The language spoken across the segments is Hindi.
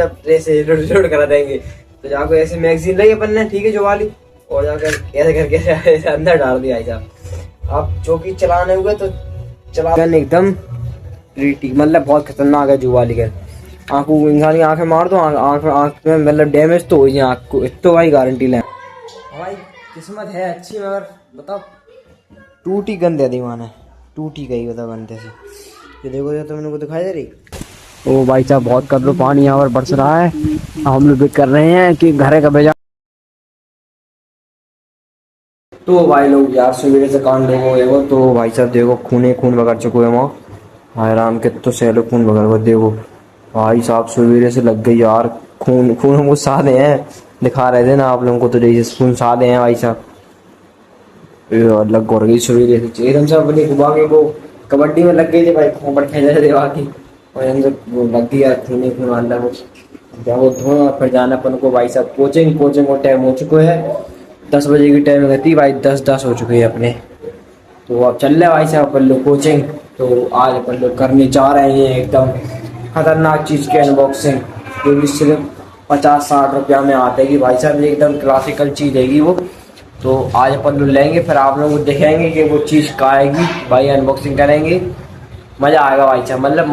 ऐसे लोड करा देंगे। तो जाकर ऐसे मैगजीन लाई अपन ने, ठीक है, जो वाली, और जाकर ऐसे करके ऐसे अंदर डाल दिया साहब। अब चौकी चलाने हुए तो चला एकदम मतलब बहुत खतरनाक है जो वाली गन। आंखों इंसान की आंखें मार दो, आंख में मतलब डैमेज तो हो जाए आंख को, इतो भाई गारंटी लें। हमारी किस्मत है अच्छी, मगर बताओ टूटी गन दे दी माने, टूटी गई बताओ गंदे से। ये देखो ये तो मेरे को दिखाई दे रही। ओ भाई साहब बहुत कदर पानी यहाँ पर बरस रहा है। हम लोग कर रहे हैं कि घर का भेजा। तो भाई लोग यार सवेरे से कांड देखो तो भाई साहब देखो खून बगड़ चुके हैं वहाँ। भाई राम के तो सैलो खून बगड़ हुआ देखो भाई साहब, सवेरे से लग गई यार। खून हमको सादे हैं, दिखा रहे थे ना आप लोगों को, तो जैसे खून सादे हैं भाई साहब। लग गई सवेरे से एकदम से अपनी घुमा के वो कबड्डी में लग गई थी भाई, खोपड़ खेल रहे थे बाकी, और वो लग गया खून वाला वो। जब वो धोना फिर जाना अपन को भाई साहब कोचिंग को टाइम हो चुका है, 10 बजे की टाइम रहती भाई, 10 हो चुके हैं अपने। तो अब चल रहे भाई साहब अपन लोग कोचिंग। तो आज अपन लोग करने जा रहे हैं एकदम खतरनाक चीज की अनबॉक्सिंग, जो भी सिर्फ 50-60 रुपया में आतेगी भाई साहब, एकदम क्लासिकल चीज हैगी वो। तो आज अपन लोग लेंगे, फिर आप लोगों को दिखाएंगे कि वो चीज कहाँ आएगी भाई, अनबॉक्सिंग करेंगे, मजा आएगा भाई साहब, मतलब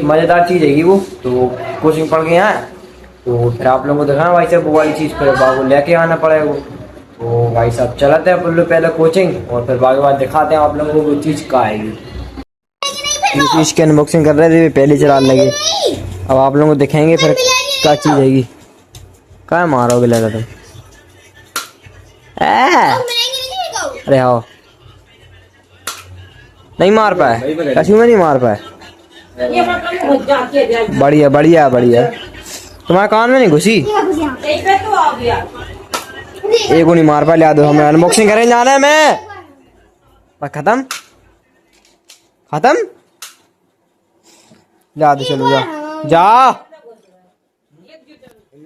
मजेदार चीज हैगी वो। तो कोचिंग पढ़ के यहाँ, तो फिर आप लोगों को दिखाना भाई साहब वो वाली चीज, फिर बाबू लेके आना पड़ेगा वो। तो भाई साहब चलाते हैं अपन लोग पहले कोचिंग, और फिर बाद दिखाते हैं आप लोगों को वो चीज कहाँ आएगी। ये चीज की अनबॉक्सिंग कर रहे थे, पहले चला लगे। अब आप लोगों को दिखाएंगे फिर क्या चीज आएगी। क्या मारोगे लगा तुम? अरे आओ, नहीं मार पाए, कछु में नहीं मार पाए। बढ़िया तुम्हारे कान में नहीं घुसी, एक नहीं मार पाए। लिया दो, हमें अनबॉक्सिंग करें जाना है। मैं खत्म जा दो, चलो जा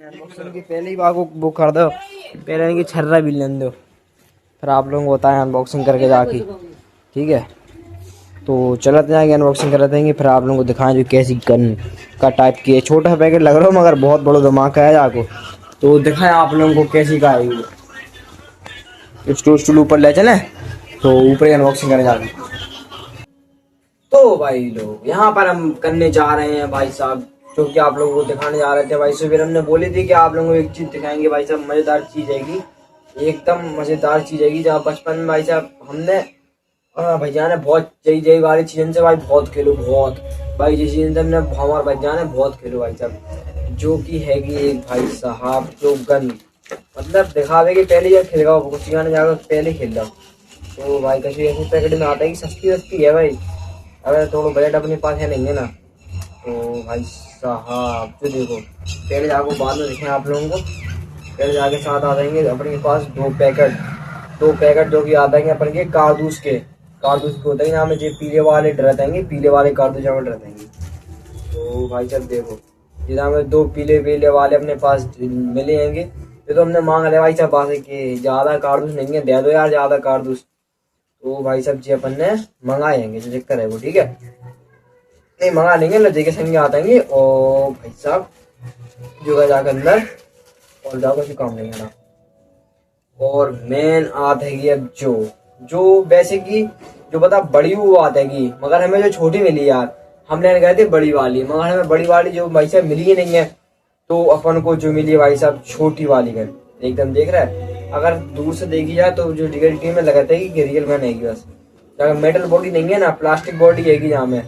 अनबॉक्सिंग की पहले ही बात को बुक कर दो, पहले इनकी छर्रा भी लेने दो, फिर आप लोगों को बताएं अनबॉक्सिंग करके जाके, ठीक है। तो चलते जाएंगे अनबॉक्सिंग कर देंगे, फिर आप लोगों को दिखाएं जो कैसी गन का टाइप की है। छोटा पैकेट लग रहा हो मगर बहुत बड़ा धमाका है जाको। तो दिखाएं आप लोगों को कैसी का आएगी। स्टूल ऊपर ले चले, तो ऊपर ही अनबॉक्सिंग करने जाएंगे। तो भाई लोग यहाँ पर हम करने जा रहे हैं भाई साहब, जो कि आप लोगों को दिखाने जा रहे थे भाई। सुबह हमने बोली थी कि आप लोगों को एक चीज दिखाएंगे भाई साहब, मजेदार चीज आएगी, एकदम मजेदार चीज आएगी। जहाँ बचपन में भाई साहब हमने भैया ने बहुत जय वाली चीजन से भाई बहुत खेलो, बहुत भाई जिस चीज हमने हमारे भैया ने बहुत खेलो भाई साहब, जो कि हैगी एक भाई साहब जो गन, मतलब दिखावे के पहले जब खेलेगा कुछ गाने जाकर पहले खेल रहा। तो भाई कभी ऐसे पैकेट में आता है कि सस्ती है भाई, अगर थोड़ा बजट अपने पास है नहीं है ना। तो भाई साहब जो देखो पहले जाकर बाद में दिखें आप लोगों को, पहले जाके साथ आ जाएंगे अपने पास दो पैकेट जो कि आ जाएंगे अपन के कारतूस के होते हैं यहाँ में, जो पीले वाले डर देंगे, पीले वाले कारतूस यहाँ में डर देंगे। तो भाई साहब देखो जितना हमें 2 पीले वाले अपने पास मिले हैंगे। ये तो हमने मांग लिया भाई साहब पास कि ज्यादा कारतूस नहीं है, दे दो यार ज्यादा कारतूस। तो भाई साहब जी अपन ने मंगाएंगे, जो चक्कर है वो, ठीक है, नहीं मंगा लेंगे, लज्जे के संग आ जाएंगे। और भाई साहब जो जाकर अंदर और जाकर कुछ काम नहीं करना। और मेन आत है अब जो वैसे की जो बता बड़ी वो आत है, मगर हमें जो छोटी मिली यार, हम लेने गए थे बड़ी वाली, मगर हमें बड़ी वाली जो भाई साहब मिली ही नहीं है। तो अपन को जो मिली भाई साहब छोटी वाली गन, एकदम देख रहा है, अगर दूर से देखी जाए तो जो रियलिटी में लगाता है कि रियल गन है बस, अगर मेटल बॉडी नहीं है ना, प्लास्टिक बॉडी है जहाँ में।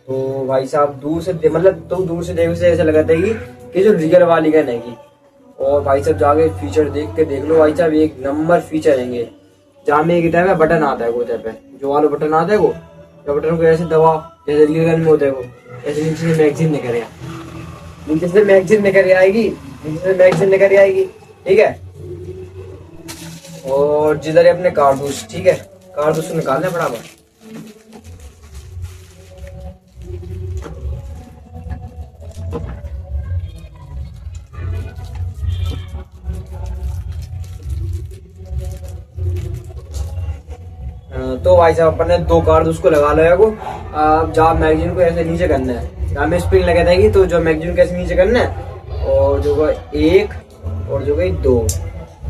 तो भाई साहब दूर से मतलब तो दूर से देखने से ऐसा लगाता है कि जो रियल वाली गन है। और भाई साहब जाके फीचर देख लो भाई साहब, एक नंबर फीचर है। जहाँ में एक टाइप है बटन आता है, वो टाइप है जो वाला बटन आता है, वो बटन को ऐसे दबाओ जैसे रियल गन में होता है वो, ऐसे नीचे से मैगजीन निकल आएगी, ठीक है। और जिधर अपने कारतूस, ठीक है, कारतूस निकालना बराबर। तो भाई साहब अपन ने 2 कारतूस को लगा लिया को। अब जहाँ मैगजीन को ऐसे नीचे करना है, जहाँ में स्प्रिंग लगा देगी, तो जो मैगजीन को ऐसे नीचे करना है, और गए 1 और जो गई 2,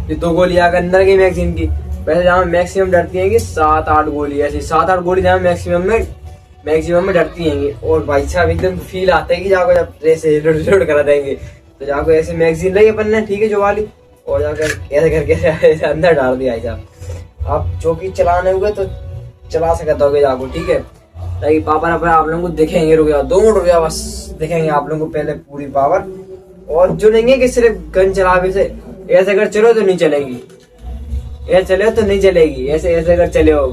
ये 2 गोली आ गई अंदर की मैगजीन की। वैसे जहाँ मैक्सिमम डरती है कि 7-8 गोली, ऐसी 7-8 गोली जहाँ मैक्सिमम में डरती हैं। और भाई साहब एकदम फील आता है कि जाको जब ऐसे रिलोड करा देंगे तो जाको ऐसे मैगजीन रही अपन ने, ठीक है जो वाली, और जाकर ऐसे करके ऐसे अंदर डाल दिया। भाई साहब आप चौकी चलाने हुए तो चला सकते हो जाको, ठीक है, ताकि पावर अपन आप लोगों को दिखेंगे। रुक जाओ 2 मिनट रुक जाओ, बस दिखेंगे आप लोगों को पहले पूरी पावर। और जो नहीं है कि सिर्फ गन चलावे से ऐसे अगर चलो तो नहीं चलेगी, ऐसे चले तो नहीं चलेगी, ऐसे अगर चले हो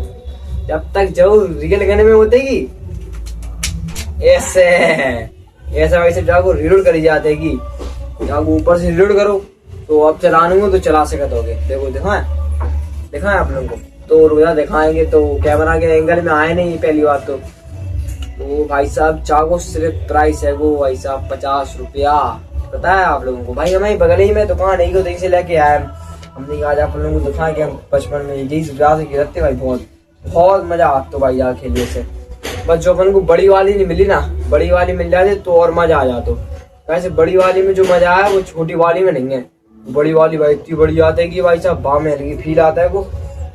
जब तक जो रियल गन में होतेगी ऐसे वैसे जाको रिलोड करी जाते कि जाको ऊपर से रिलोड करो तो अब चलाने को तो चला सकते होगे। देखो दिखाएं आप लोगों को, तो रोजा दिखाएंगे तो कैमरा के एंगल में आए नहीं पहली बात तो भाई साहब चाको सिर्फ प्राइस है वो भाई साहब 50 रुपया, पता है आप लोगों को। भाई हमारी बगल ही में दुकान है, तो से लेके आए हमने, आज आप लोगों को दिखाएं कि हम बचपन में यही सुविधा से खेलते भाई, बहुत मजा आता तो भाई यार खेलने से। बस जो अपन को बड़ी वाली नहीं मिली ना, बड़ी वाली मिल जाती तो और मजा आ जाता। वैसे बड़ी वाली में जो मजा आया वो छोटी वाली में नहीं है। बड़ी वाली भाई इतनी बड़ी आता है कि भाई साहब बाह में फील आता है वो,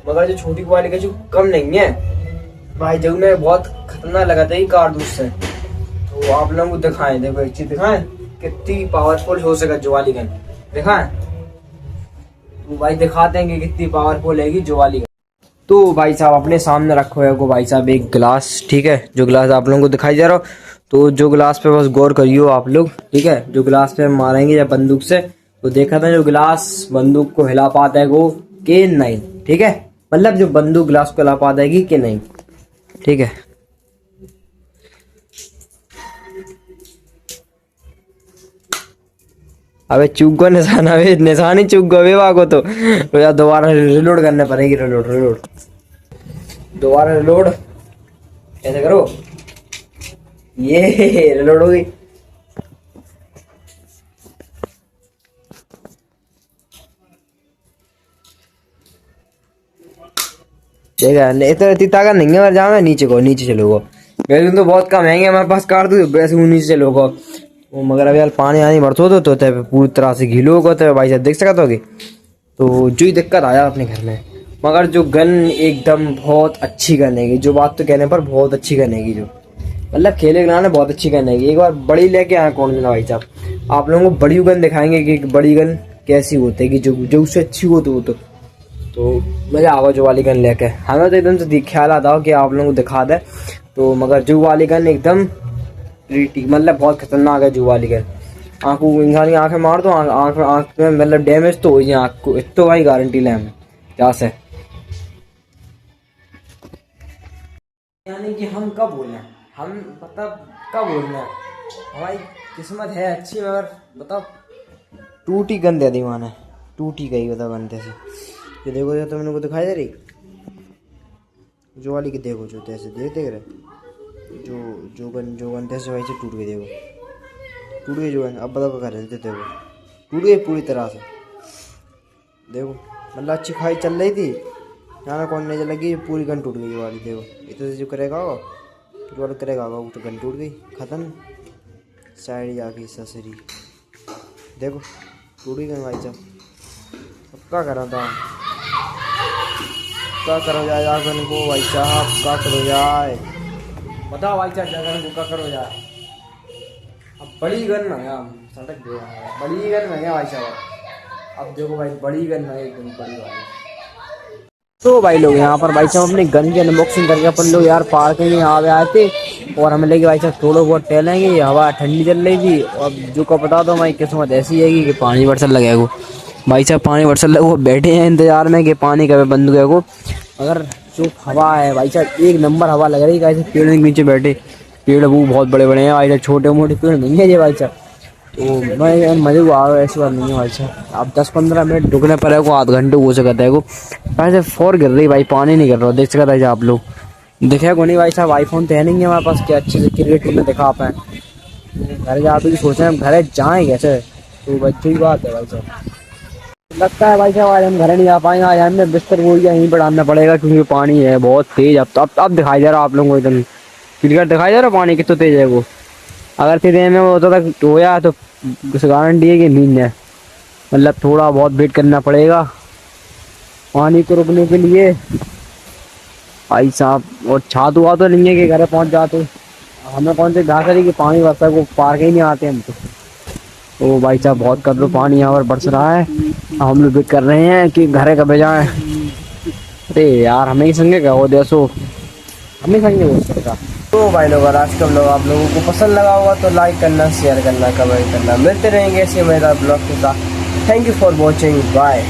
मगर जो छोटी वाली का जो कम नहीं है भाई, जब में बहुत खतरनाक लगा था कारतूस से। तो आप लोगों को दिखाएं, देखो एक चीज दिखाएं कितनी पावरफुल हो सके जो वाली गन, दिखाएं तो भाई दिखाते हैं कि कितनी पावरफुल है जो वाली गन। तो भाई साहब अपने सामने रखो है को भाई साहब एक गिलास, ठीक है, जो गिलास आप लोगों को दिखाई दे रहा हो, तो जो गिलास पे बस गौर करियो आप लोग, ठीक है। जो गिलास पे मारेंगे या बंदूक से तो देखा था जो गिलास बंदूक को हिला पाता है वो कि नहीं, ठीक है, मतलब जो बंदूक गिलास को हिला पाता है कि नहीं, ठीक है। अबे चूक गो निशान, अबे निशान ही चूक गए वाको तो यार दोबारा रिलोड करने पड़ेगी, रिलोड दोबारा रिलोड ऐसे करो, ये रिलोड हो गई। देखा नहीं तो इतनी ताकत नहीं है, जाओ नीचे चलोगे वैसे तो बहुत कम है हमारे पास कार, तो वैसे नीचे चलोगे वो, मगर अभी यार पानी आनी बढ़तो तो पूरी तरह से घिलो होगा तो भाई साहब देख सकते होगे। तो जो ही दिक्कत आया अपने घर में, मगर जो गन एकदम बहुत अच्छी गन है, जो बात तो कहने पर बहुत अच्छी गन है, जो मतलब खेले गन बहुत अच्छी गन है। एक बार बड़ी लेके आए कौन देना भाई साहब, आप लोगों को बड़ी गन दिखाएंगे कि बड़ी गन कैसी होती है, कि जो उससे अच्छी हो तो मजा आवा जो वाली गन लेके। हमें तो एकदम से ख्याल आता हो कि आप लोगों को दिखा दे, तो मगर जो वाली गन एकदम मतलब बहुत खतरनाक है जो वाली गन। आंखों इंसान की आंखें मार दो, आंख में मतलब डैमेज तो हो जाए आंख को, इतो भाई गारंटी ले हमें क्या से। यानी कि हम कब बोलना, हम मतलब कब बोलना, हमारी किस्मत है अच्छी, मगर बताओ टूटी गन दे दी माने, टूटी गई बताओ गन से। ये देखो तो मैंने को दिखाई दे रही जो वाली की, देखो जो तैसे देख रहे जो गन तैसे वैसे टूट गई, देखो टूट गई जो गन। अब बताओ क्या रहते, देखो टूट गई पूरी तरह से, देखो मतलब अच्छी खाई चल रही थी, जाना कौन नहीं लगी, पूरी गन टूट गई वाली। देखो इतने से जो करेगा जो वाला करेगा वो तो गन टूट गई, खत्म, साइड जाके ससरी, देखो टूट गई गन भाई साहब। अब क्या करा था, क्या करो जाए गन को भाई साहब, क्या करो जाए बताओ भाई साहब, गन को क्या करो जाए। अब बड़ी गन में गया, सटक गया, बड़ी गन में गया भाई साहब। अब देखो भाई बड़ी गन में एकदम बड़ी वाली। तो भाई लोग यहाँ पर भाई साहब अपने गन की अनबॉक्सिंग करके अपन लोग यार पार्किंग में आए थे, और हमें लेके भाई साहब थोड़ा बहुत टहलेंगे, हवा ठंडी चल रही थी। और जो को बता दो हमारी किस्मत ऐसी है कि पानी बरसल लगेगा भाई साहब, पानी बरसल लगे, वो बैठे हैं इंतजार में कि पानी कब बंद हो गया। अगर जो हवा है भाई साहब एक नंबर हवा लग रही है, पेड़ के नीचे बैठे, पेड़ वो बहुत बड़े बड़े हैं भाई साहब, छोटे मोटे पेड़ नहीं है ये भाई साहब। तो मैं मजे को आ ऐसी बात नहीं है भाई साहब। अब 10-15 मिनट रुकने पर है को, आध घंटे हो सकता है को वैसे फोर गिर रही भाई, पानी नहीं गिर रहा, देख सकता है आप लोग देखे को नहीं भाई साहब। आईफोन तो है नहीं है हमारे पास कि अच्छे से क्रिकेट में दिखा पाए, घर जाते सोच रहे हैं घर जाएँ कैसे, तो बच्चे की बात है भाई साहब। लगता है भाई साहब आज हम घर नहीं आ पाएंगे, आज हमें बिस्तर बोल के यहीं पर डालना पड़ेगा, क्योंकि पानी है बहुत तेज। अब दिखाई दे रहा आप लोगों को एकदम क्लियर दिखाई दे रहा पानी कितना तेज है वो। अगर तेरे में होता था होया तो कुछ गारंटी है कि नहीं है, मतलब थोड़ा बहुत वेट करना पड़ेगा पानी को रुकने के लिए भाई साहब। और छात हुआ तो नहीं है कि घर पहुंच जाते, हमें कौन से घास रही कि पानी बरसा को पार के ही नहीं आते हम तो भाई साहब बहुत कदर पानी यहाँ पर बरस रहा है। हम लोग वेट कर रहे हैं कि घर कब जाए। अरे यार हमें ही संगे क्या हो देसो, हमें संगे हो सकता। तो भाई लोग, अगर आज का ब्लॉग आप लोगों को पसंद लगा होगा तो लाइक करना, शेयर करना, कमेंट करना। मिलते रहेंगे ऐसे मजेदार ब्लॉग के साथ। Thank you for watching, bye.